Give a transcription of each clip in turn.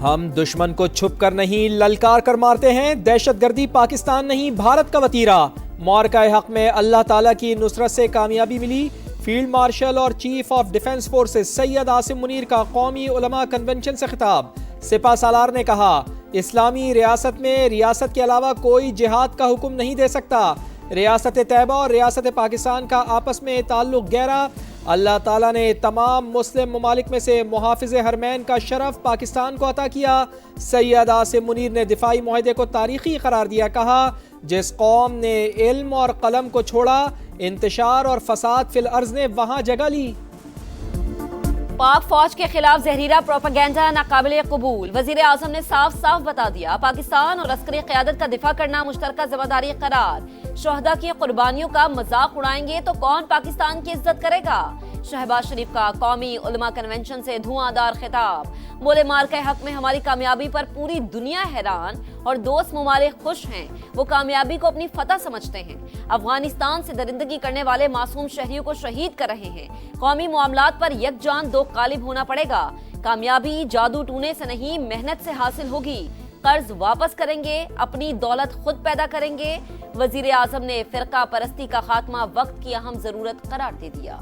ہم دشمن کو چھپ کر نہیں للکار کر مارتے ہیں، دہشت گردی پاکستان نہیں بھارت کا وتیرہ۔ معرکہ حق میں اللہ تعالیٰ کی نصرت سے کامیابی ملی۔ فیلڈ مارشل اور chief of defence forces Syed Asim Munir کا قومی علماء کنونشن سے خطاب۔ سپہ سالار نے کہا، اسلامی ریاست میں ریاست کے علاوہ کوئی جہاد کا حکم نہیں دے سکتا۔ ریاست طیبہ اور ریاست پاکستان کا آپس میں تعلق گہرا۔ اللہ تعالیٰ نے تمام مسلم ممالک میں سے محافظ حرمین کا شرف پاکستان کو عطا کیا۔ سید عاصم منیر نے دفاعی معاہدے کو تاریخی قرار دیا، کہا جس قوم نے علم اور قلم کو چھوڑا، انتشار اور فساد فی الارض نے وہاں جگہ لی۔ پاک فوج کے خلاف زہریلا پروپیگنڈا ناقابل قبول۔ وزیر اعظم نے صاف صاف بتا دیا، پاکستان اور عسکری قیادت کا دفاع کرنا مشترکہ ذمہ داری قرار۔ شہداء کی قربانیوں کا مذاق اڑائیں گے تو کون پاکستان کی عزت کرے گا؟ شہباز شریف کا قومی علماء کنونشن سے دھواں دار خطاب۔ بولے، معرکہ حق میں ہماری کامیابی پر پوری دنیا حیران اور دوست ممالک خوش ہیں۔ وہ کامیابی کو اپنی فتح سمجھتے ہیں۔ افغانستان سے درندگی کرنے والے معصوم شہریوں کو شہید کر رہے ہیں۔ قومی معاملات پر یک جان دو قالب ہونا پڑے گا۔ کامیابی جادو ٹونے سے نہیں، محنت سے حاصل ہوگی۔ قرض واپس کریں گے، اپنی دولت خود پیدا کریں گے۔ وزیر اعظم نے فرقہ پرستی کا خاتمہ وقت کی اہم ضرورت قرار دے دیا۔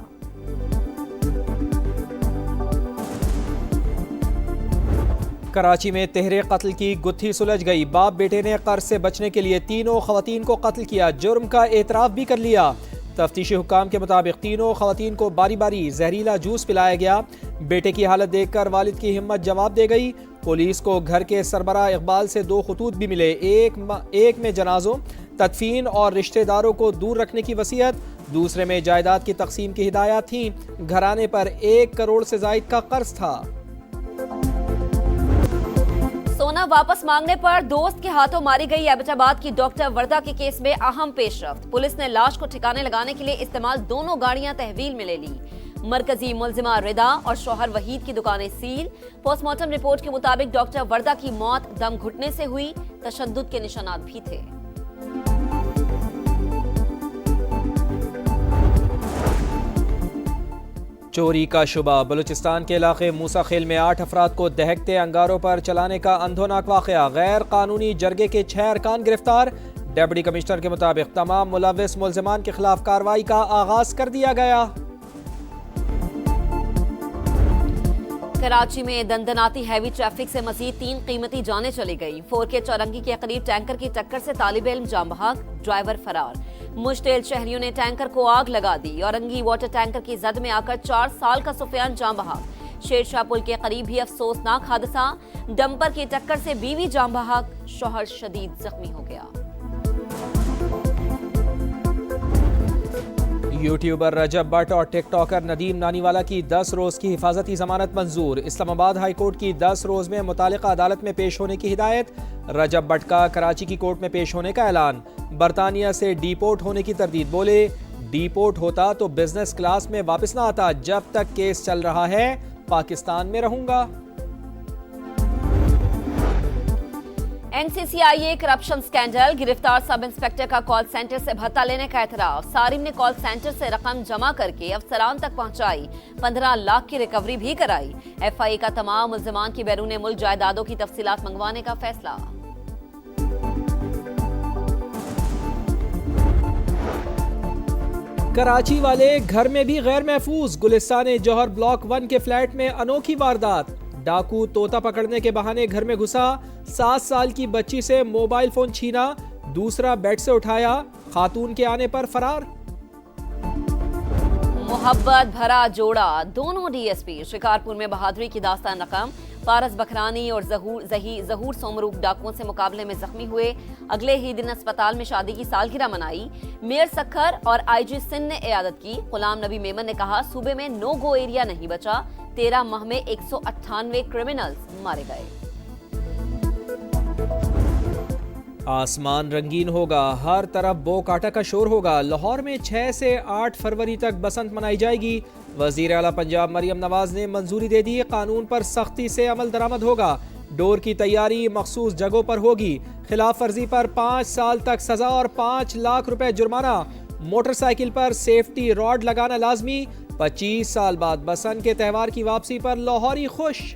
کراچی میں تہرے قتل کی گتھی سلجھ گئی۔ باپ بیٹے نے قرض سے بچنے کے لیے تینوں خواتین کو قتل کیا، جرم کا اعتراف بھی کر لیا۔ تفتیشی حکام کے مطابق تینوں خواتین کو باری باری زہریلا جوس پلایا گیا۔ بیٹے کی حالت دیکھ کر والد کی ہمت جواب دے گئی۔ پولیس کو گھر کے سربراہ اقبال سے 2 خطوط بھی ملے، ایک میں جنازوں، تدفین اور رشتہ داروں کو دور رکھنے کی وصیت، دوسرے میں جائیداد کی تقسیم کی ہدایات تھیں۔ گھرانے پر 1 کروڑ سے زائد کا قرض تھا۔ سونا واپس مانگنے پر دوست کے ہاتھوں ماری گئی ایبٹ آباد کی ڈاکٹر وردہ کے کیس میں اہم پیش رفت۔ پولیس نے لاش کو ٹھکانے لگانے کے لیے استعمال دونوں گاڑیاں تحویل میں لے لی۔ مرکزی ملزمہ ردا اور شوہر وحید کی دکانیں سیل۔ پوسٹ مارٹم رپورٹ کے مطابق ڈاکٹر وردہ کی موت دم گھٹنے سے ہوئی، تشدد کے نشانات بھی تھے۔ چوری کا شبہ۔ بلوچستان کے علاقے موسیٰ خیل میں 8 افراد کو دہکتے انگاروں پر چلانے کا اندھوناک واقعہ۔ غیر قانونی جرگے کے 6 ارکان گرفتار۔ ڈپٹی کمشنر کے مطابق تمام ملوث ملزمان کے خلاف کارروائی کا آغاز کر دیا گیا۔ کراچی میں دندناتی ہیوی ٹریفک سے مزید 3 قیمتی جانیں چلی گئی۔ 4K چورنگی کے قریب ٹینکر کی ٹکر سے طالب علم جاں بحق، ڈرائیور فرار۔ مشتعل شہریوں نے ٹینکر کو آگ لگا دی۔ اورنگی واٹر ٹینکر کی زد میں آ کر 4 سال کا سفیان جاں بحق۔ شیر شاہ پل کے قریب بھی افسوسناک حادثہ، ڈمپر کی ٹکر سے بیوی جاں بحق، شوہر شدید زخمی ہو گیا۔ یوٹیوبر رجب بٹ اور ٹک ٹاکر ندیم نانی والا کی 10 روز کی حفاظتی ضمانت منظور۔ اسلام آباد ہائی کورٹ کی 10 روز میں متعلقہ عدالت میں پیش ہونے کی ہدایت۔ رجب بٹ کا کراچی کی کورٹ میں پیش ہونے کا اعلان۔ برطانیہ سے ڈی پورٹ ہونے کی تردید، بولے ڈی پورٹ ہوتا تو بزنس کلاس میں واپس نہ آتا، جب تک کیس چل رہا ہے پاکستان میں رہوں گا۔ NCCIA کرپشن سکینڈل، گرفتار سب انسپیکٹر کا کال سینٹر سے بھتہ لینے کا اعتراف۔ صارم نے کال سینٹر سے رقم جمع کر کے افسران تک پہنچائی، 15 لاکھ کی ریکوری بھی کرائی۔ FIA کا تمام ملزمان کی بیرون ملک جائیدادوں کی تفصیلات منگوانے کا فیصلہ۔ کراچی والے گھر میں بھی غیر محفوظ۔ گلستان جوہر بلاک 1 کے فلیٹ میں انوکھی واردات۔ ڈاکو طوطا پکڑنے کے بہانے گھر میں گھسا، 7 سال کی بچی سے موبائل فون چھینا، دوسرا بیڈ سے اٹھایا، خاتون کے آنے پر فرار۔ محبت بھرا جوڑا، دونوں DSP شکارپور میں بہادری کی داستان رقم۔ پارس بکھرانی اور ظہور سومروپ ڈاکوؤں سے مقابلے میں زخمی ہوئے، اگلے ہی دن اسپتال میں شادی کی سالگرہ منائی۔ میئر سکھر اور IG سندھ نے عیادت کی۔ غلام نبی میمن نے کہا، صوبے میں نو گو ایریا نہیں بچا، 13 ماہ میں 198 کرمنلز مارے گئے۔ آسمان رنگین ہوگا، ہر طرف بو کاٹا کا شور ہوگا۔ لاہور میں 6 سے 8 فروری تک بسنت منائی جائے گی۔ وزیر اعلیٰ پنجاب مریم نواز نے منظوری دے دی، قانون پر سختی سے عمل درآمد ہوگا۔ ڈور کی تیاری مخصوص جگہوں پر ہوگی۔ خلاف ورزی پر 5 سال تک سزا اور 5 لاکھ روپے جرمانہ۔ موٹر سائیکل پر سیفٹی راڈ لگانا لازمی۔ 25 سال بعد بسنت کے تہوار کی واپسی پر لاہوری خوش۔